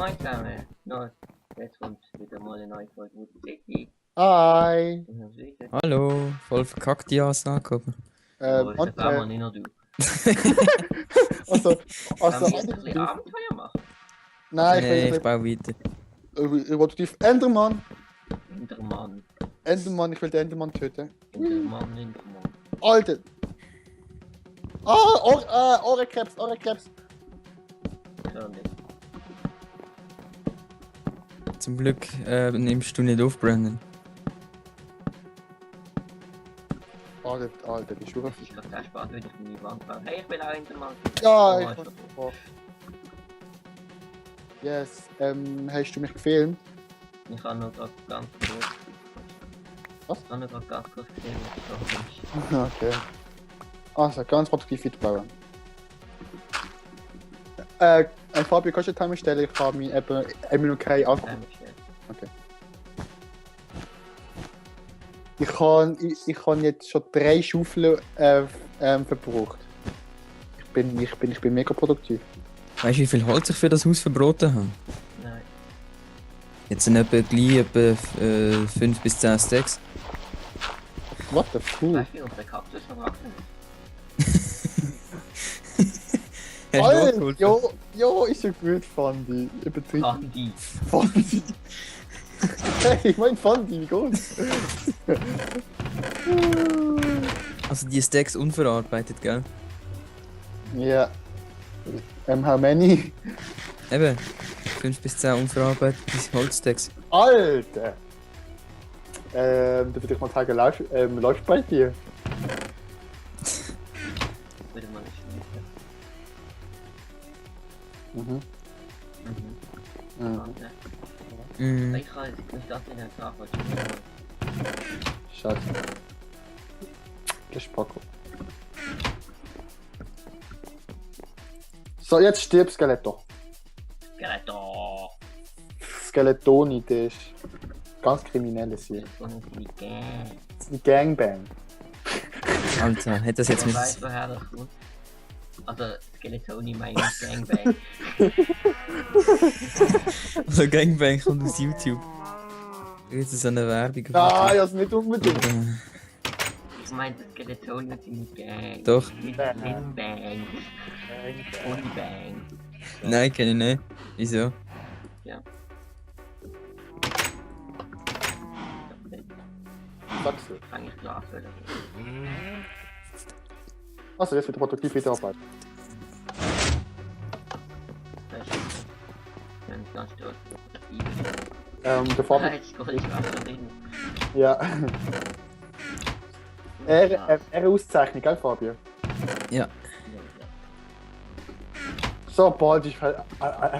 Moin zusammen. No, jetzt kommt wieder mal eine neue Folge Wood City. Hi. Hallo, voll verkackt die Aussage, aber... Wo ist der Baumann, nicht nur du? Also, Kann wir jetzt ein eigentlich. bisschen Abenteuer machen? Nein, Nee, ich ich baue weiter. will produktiv. Endermann! Endermann. Endermann, ich will den Endermann töten. Endermann. Alter! Ah, Ohrenkrebs. So nicht. Zum Glück nimmst du nicht auf, Brandon. Alter, die Schuhe. Ich glaube, der spart wieder für die Wand. Hey, ich will auch Endermann. Ja, Oh, ich ist bin doch vor. Yes, hast du mich gefilmt? Ich habe noch gerade ganz kurz. Was? Ich habe noch gerade ganz kurz gesehen, was du da bist. Okay. Also, ganz produktiv weiterbauen. Fabio, kannst du den Timer stellen? Ich habe mich eben noch kein angefangen. Okay. Ich habe jetzt schon 3 Schaufeln verbraucht. Ich bin mega produktiv. Weißt du, wie viel Holz ich für das Haus verbraten habe? Nein. Jetzt sind etwa 5 bis 10 Stacks. What the fuck? Weißt du, wie unser Kaktus verwachsen Hast du Alter, geholfen? jo, ist ja gut, Fandi. Übertrieben. Andi. Fandi. Hey, ich mein Fandi, wie geht's? Also die Stacks unverarbeitet, gell? Ja. How many? Eben. 5 bis 10 unverarbeitete Holzstacks. Alter! Da würde ich mal sagen, läuft bei dir? Würde man nicht schmecken. Mhm. Warte. Mm. Ich kann jetzt nicht das in der Tafel. Scheiße. Gespacko. So, jetzt stirb Skeletor. Skeletor! Skeletoni, das ist ganz kriminelles hier. Das ist die Gang. Ein Gangbang. Alter, hätte das jetzt Wer mit... weiß, woher das kommt. Also, Skeletoni meint Gangbang. Also Gangbang kommt aus YouTube. Jetzt ist so eine Werbung. Nein, das nicht unbedingt. Ich meinte Skeletoni und seine Gang. Doch. Nicht Bang. Ohne Bang. Nein, kenne ich nicht. Wieso? Sagst du. Kann ich Glas oder Also, jetzt wird produktiv weiterarbeiten. Wenn ich ganz stolz Der Fabio. Jetzt kann ich was reden. Ja. Auszeichnung, gell, Fabio? Ja. So, bald ist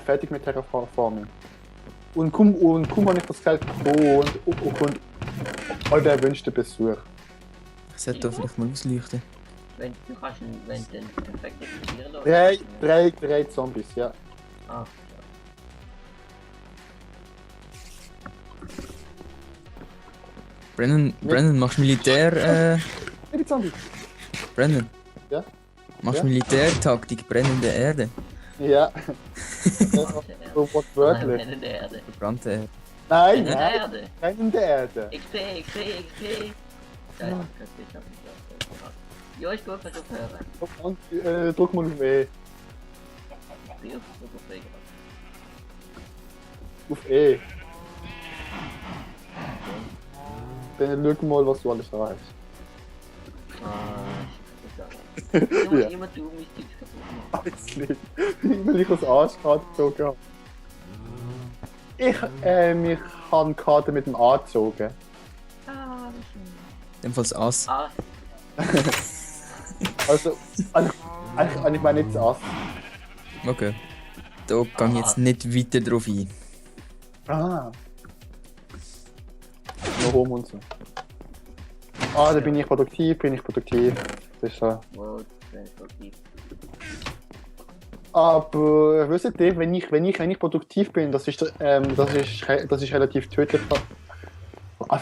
fertig mit Terraforming. Und kaum habe ich das Geld bekommen und all der erwünschte Besuch. Ich sollte da vielleicht mal ausleuchten. Wenn du kannst, wenn du den perfekt explodieren lässt. Drei Zombies, ja. Ah, Brandon, machst du Militär... Die Zombies. Brandon? Ja? Machst Ja? du Militärtaktik brennende Erde? Ja. So was wirklich. Ende der Erde. Verbrannte Erde. Nein, Ende der nein, Erde. kein der Erde. XP. Scheiße, das ist nicht ja, ich gut, was ich höre. Und drück mal auf E. Wie oft so gefragt? Auf E. Dann schau mal, was du alles erreichst. Ah, ich muss Ja. immer du mich Tipps kaputt machen. Alles nicht. Weil ich das Arschkarte gezogen habe. Ich habe eine Karte mit dem A gezogen. Ah, wie schön. Jedenfalls Ass. Ah, Also, ich meine nicht das Ass. Okay. Da gehe ich jetzt nicht weiter drauf ein. Ah. Noch rum und so. Ah, da bin ich produktiv. Das ist so. wow, das ist so tief. Aber wisst ihr, wenn ich produktiv bin, das ist relativ tödlich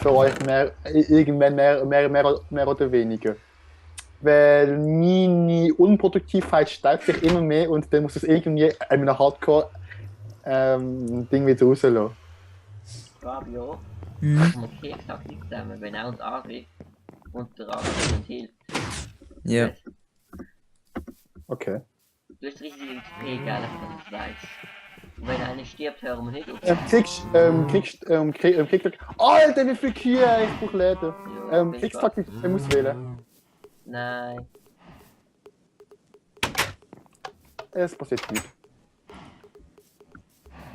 für euch irgendwann mehr oder weniger. Weil meine Unproduktivkeit steigt sich immer mehr und dann muss es irgendwie in einem Hardcore Ding wieder rauslassen. Fabio, Hm. okay, ich sag nichts zusammen, wenn er uns angreift und der andere uns hilft. Ja. Okay. Du hast richtig XP, gell, dass ich weiß. Und wenn einer stirbt, hören wir nicht auf. Kriegst Alter, wie viel Kühe! Ich brauch Leder. Ja, Kriegstaktik, ich muss wählen. Nein. Es passiert nichts.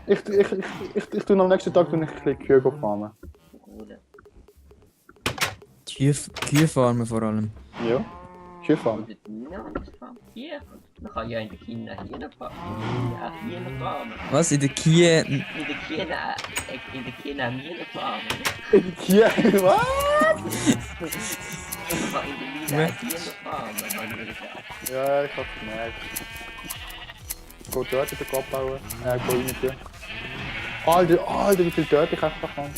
Ich tue am nächsten Tag ein bisschen Kühe farmen. Bruder. Kühe farmen vor allem. Ja. Kühe farmen. Oder China und das Farm hier. Man kann ja in der China hier noch farmen. Ja, hier noch farmen. Was? In der Kühe. In der China hier noch farmen. Kühe? Was? Man kann in der China hier noch farmen, habe ich mir gesagt. Ja, ich hab's gemerkt. Go dort in den Kopf bauen. Go rein tun. Alter, wie viel Dirt ich einfach habe.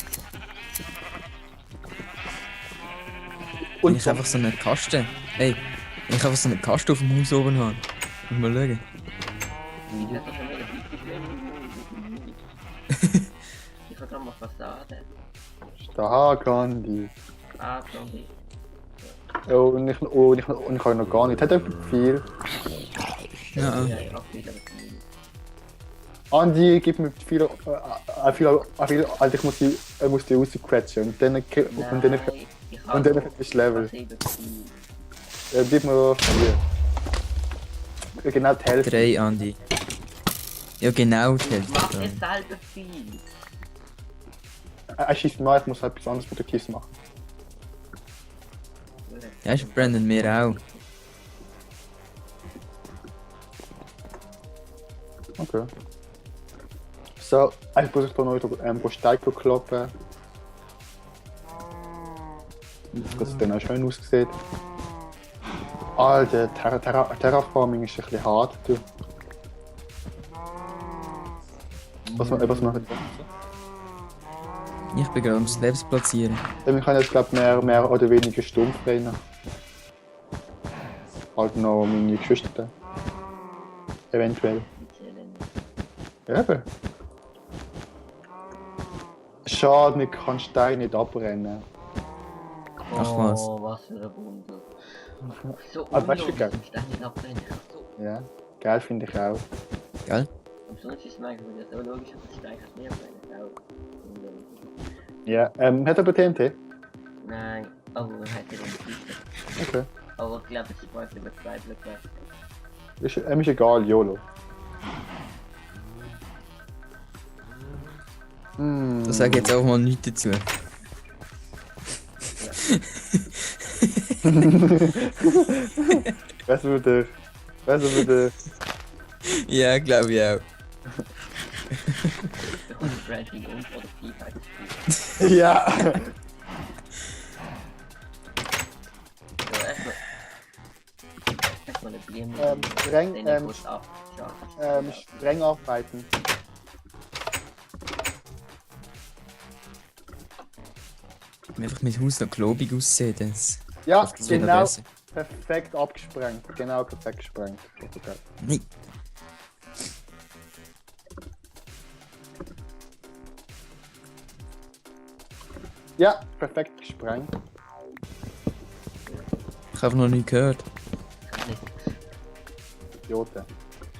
Und ich einfach so eine Kaste. Ey, ich einfach so eine Kaste auf dem Haus oben habe. Muss mal schauen. Ich habe schon mega ich habe da mal Fassade. Starkandi. Ah, Zombie. Und ich habe noch gar nicht. Hat jemand viel? Ja. Ja, ich habe wieder was. Andi, gib mir viel, also ich muss die rausquetschen und dann ist Level. Gib mir 4. Genau die Hälfte. 3, Andi. Ja, genau, die Hälfte. Mach es selber viel. Er schießt mal, ich muss halt etwas anderes Produktives machen. Ja, ist Brandon, mir auch. Okay. So, ich muss da noch Steine kloppen. Dass es dann auch schön aussieht. Alter, Terraforming ist ein bisschen hart. Du. Was machen wir? Ich bin gerade am Slabs platzieren. Wir können jetzt glaube mehr oder weniger stumpf rein. Halt noch meine Geschwister. Eventuell. Eben. Schade, ich kann Steine nicht abrennen. Ach was. Oh, was für ein Wunder. So Aber weißt du, geil? Steine nicht abbrennen. So. Ja, geil finde ich auch. Gell? Und sonst ist es manchmal so logisch, dass Steine nicht abbrennen. Auch. Ja, hat aber TNT? Nein, aber man hat ja den Kiste. Okay. Aber ich glaube, es braucht über 2 Blöcke. Ist egal, YOLO. Da sage ich jetzt auch mal nichts dazu. Weißt du bitte? Ja, glaube ich auch. Ich habe Branching Unproduktivheit gespielt. Ja! So, erstmal eine Bier mit Streng, streng arbeiten. Wenn einfach mein Haus noch globig aussieht, das Ja, das wird noch genau. besser. Perfekt abgesprengt. Genau, perfekt gesprengt. Okay. Nein. Ja, perfekt gesprengt. Ich habe noch nie gehört. Idioten.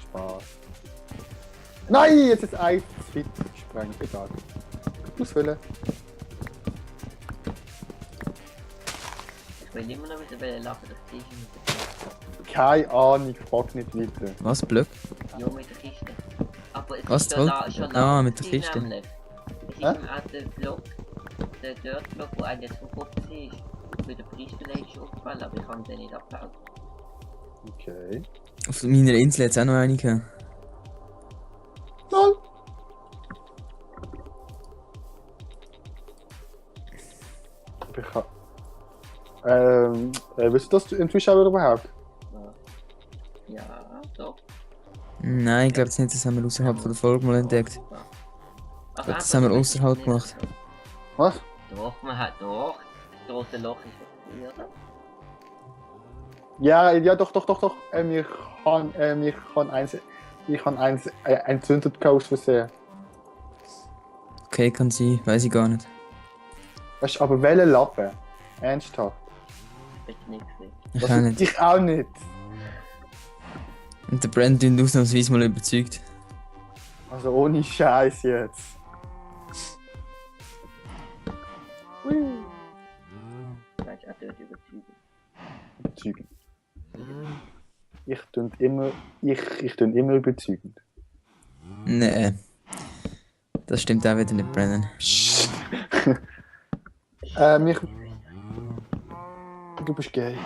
Spaß. Nein, jetzt ist ein Fit gesprengt. Egal. Ausfüllen. Ich will immer noch wieder lachen, dass die mit Keine Ahnung, frag nicht weiter. Was, Blöck? der mit der Kiste. Aber es Was, ist toll? schon Ah, mit der Kiste. nämlich. Es ist Hä? im alten Block, der Dirt-Block, wo einer jetzt verkauft ist. Mit der Preisbelegung ist aufgefallen, aber ich kann den nicht abbauen. Okay. Auf meiner Insel hat es auch noch eine gehabt. Lol. Ich kann... wisst ihr das im Zuschauer überhaupt? Ja, doch. Nein, ich glaube nicht, das haben wir außerhalb von der Folge mal entdeckt. Ach, Das haben wir außerhalb gemacht. Was? Doch, man hat doch. Das große Loch ist was oder? Ja, doch. Ich kann eins entzündet aus Versehen. okay kann sein, weiß ich gar nicht. Weißt du, aber welche Lappen? Ernsthaft? Ich nicht gesehen. Ich Das auch ist nicht. ich auch nicht. Und der Brandon ausnahmsweise mal überzeugt. Also ohne Scheiß jetzt. Vielleicht auch dort überzeugen. Überzeugend. Ich tue immer überzeugend. Nee. Das stimmt auch wieder nicht, Brandon. Ich... Du bist gay.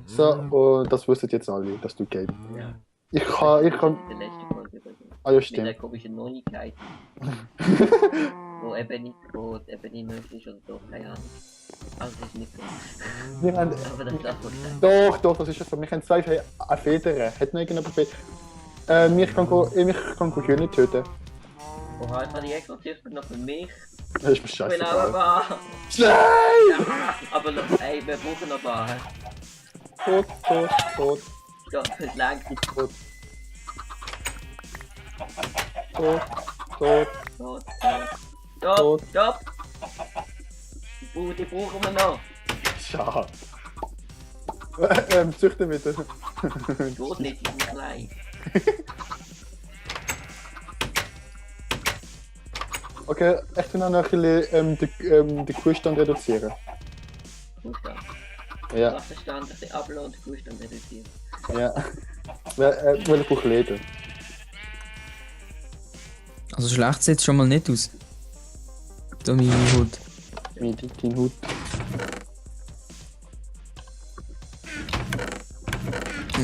So, und das wissen jetzt alle, dass du gay bist. Ja. Ich kann... In der letzten Folge über so. Ah ja, Mit der stimmt. komischen Neuigkeit. Wo eben nicht möglich ist oder doch, keine Ahnung. Also es ist nicht so. Wir haben... Aber das darf man sagen. Doch, das ist es so. Wir haben zwei Federn. Hat noch irgendjemand Federn? Ich kann Hühner töten. Oha, ich habe die extra Züchter noch für mich. Das ist mir Ich will auch ein scheißegal. paar. Nein! Ja, aber noch, ey, wir brauchen noch ein paar. Tot. Stopp, es langt. Tot. Stopp, stopp! Die brauchen wir noch. Schade. Züchten bitte. Geht nicht, die sind klein. Okay, ich tue noch ein bisschen den Kuhstand reduzieren. Zustand. Ja, Wasserstand, ein bisschen abladen und Zustand reduzieren. ja. Weil ich brauche Leder. Also schlecht sieht es schon mal nicht aus. Da meine Hut. Mit deinem Hut.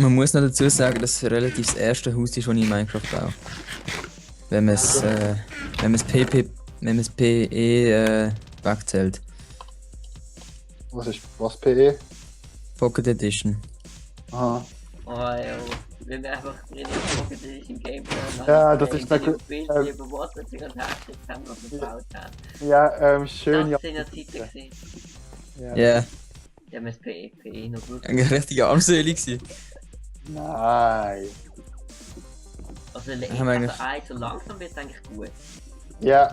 Man muss noch dazu sagen, dass es relativ das erste Haus ist, das ich in Minecraft baue. Wenn man es PE wegzählt. Was PE? Pocket Edition. Aha. Oh ja, wenn wir einfach drin gucken, das ist im Gameplay. Ja, das ist wirklich. wirklich- Bild über Wasser sind und Herzen haben wir gebaut haben. Ja, schön, ja. Das sind ja Zeiten gewesen. Ja, Ja. Die haben das PE noch gut. eine richtige Armsäule gewesen. Nein. Also, Haben wir also eigentlich- so langsam wird es eigentlich gut. Ja,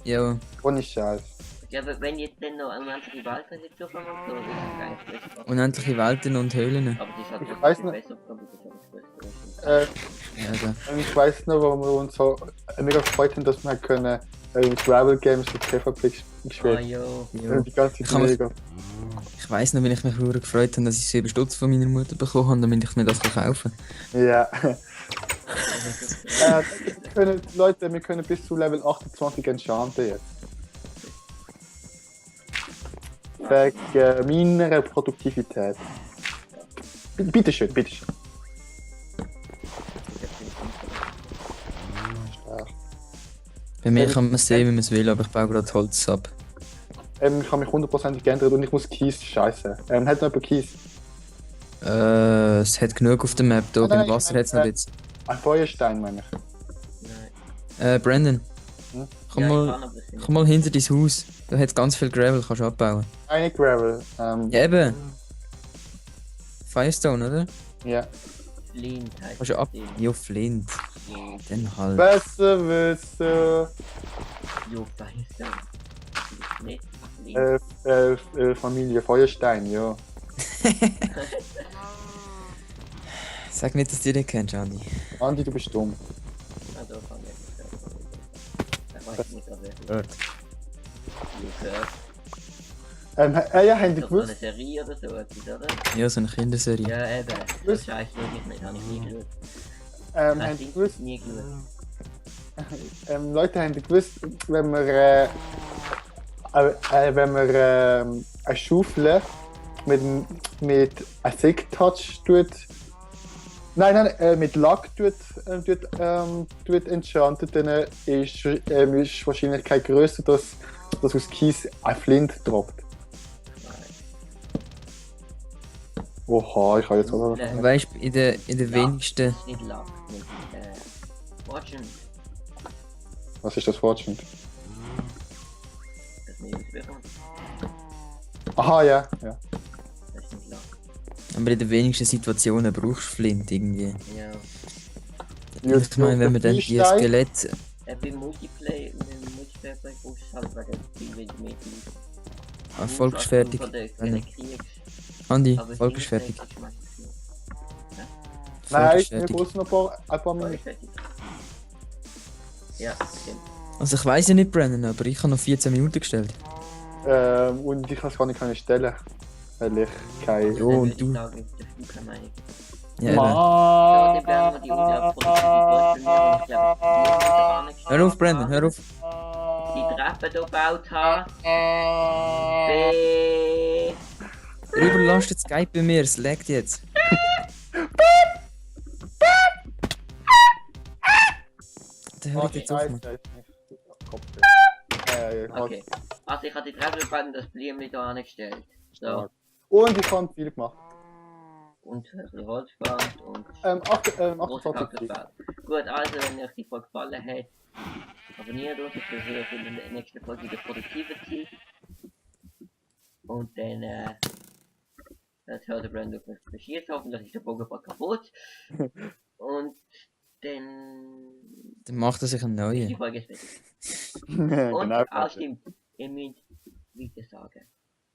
Ja, ohne Scheiß. Ja, aber wenn jetzt dann noch unendliche Welten nicht durch haben, so ist es eigentlich besser. unendliche Welten und Höhlen. Aber es ist halt Ich wirklich weiß viel nicht. besser, glaube ich, das habe ich gewusst. Ja, da. Ich weiß noch, warum wir uns so mega gefreut haben, dass wir können Travel Games mit PvP Ah, gespielt jo. Ja. Die ganze Ich Zeit kann mich- mega. Ich weiss noch, wenn ich mich verdammt gefreut habe, dass ich 7 Stutz von meiner Mutter bekommen habe, damit ich mir das kaufen kann. Ja. Leute, wir können bis zu Level 28 enchanten jetzt. Wegen meiner Produktivität. Bitteschön. Bei mir kann man es sehen, wie man es will, aber ich baue gerade Holz ab. Ich habe mich 100% geändert und ich muss Kies scheißen. Hat noch jemand Kies? Es hat genug auf der Map, da oben Nein, im Wasser hat es noch jetzt. Ein Feuerstein, meine ich. Nein. Brandon, Hm? komm, Ja, ich mal, kann, aber es sind komm mal hinter dein Haus. Da hat es ganz viel Gravel, kannst du abbauen. Eine Gravel. Ja, eben. Firestone, oder? Ja. Flint heißt Kannst du ab. das Ding. Jo, Flint. Flint. Dann halt. Besser wissen. Jo, Feinstein. Nicht Flint. Familie Feuerstein, ja. Sag nicht, dass du den kennst, Andi. Andi, du bist dumm. Also, kann ich weiß nicht, ob er Hört. Ja, habt ihr Ist das so eine gewusst? Serie oder so etwas, oder? Ja, so eine Kinderserie. Ja, eben. Das scheiße wirklich nicht, habe ich nie geschaut. Habt ihr gewusst? Nie geschaut. Leute, habt ihr gewusst, wenn man eine Schaufel mit einem Silk-Touch tut. Nein, mit Lack tut enchantet, dann ist die Wahrscheinlichkeit größer, dass aus Kies ein Flint droppt. Oha, ich habe jetzt auch Ja. Weißt du, in den wenigsten. Das ist nicht Lack, mit Fortune. Was ist das Fortune? Das nehme ich bekommen. Aha, ja. Das ist nicht Lack. Aber in den wenigsten Situationen brauchst du Flint irgendwie. Ja. Ich meine, wenn man dann die Freestyle? Skelett. Bei kommst halt wegen viel mit Folge ist fertig. Andi, Folge ist fertig. Nein, ist wir fertig. brauchen noch ein paar Minuten. Ja, stimmt. Also ich weiß ja nicht, Brennan, aber ich habe noch 14 Minuten gestellt. Und ich kann es gar nicht stellen. Weil ich kein. Jo, Dann und würde du? ich sagen, das ist keine Meinung. Ja, eben. Ja, die werden wir die Produktivität trainieren und ich glaube, die Hör auf, Brennan, hör auf. Die Treppe hier gebaut haben. B. Er überlastet Skype bei mir, es laggt jetzt. Der hört jetzt auf, Mann. Okay. Also ich habe die Treppe gebaut und das Blümchen hier angestellt. So. Und ich habe viel gemacht. Und ein bisschen Holz gebaut und 28 Kaktus gebaut. Gut, also wenn euch die Folge gefallen hat, abonniert uns, wir sehen uns in der nächsten Folge wieder produktive Zeit. Und dann, das hört der Brand auf mich beschießt, hoffentlich ist der Bogen bald kaputt. Und dann Dann macht er sich einen ist die neuen. Folge fertig. Und, Genau. stimmt, ihr müsst weiter sagen.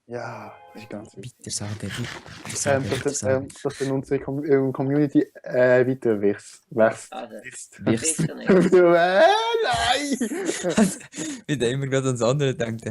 Ja, das ist ganz wichtig. Bitte sagen, bitte sagen, bitte sagen. Dass dann unsere Community weiter wächst. Also, Wächst. bis zur nächsten. Nein! Wie der immer gerade ans andere denkt.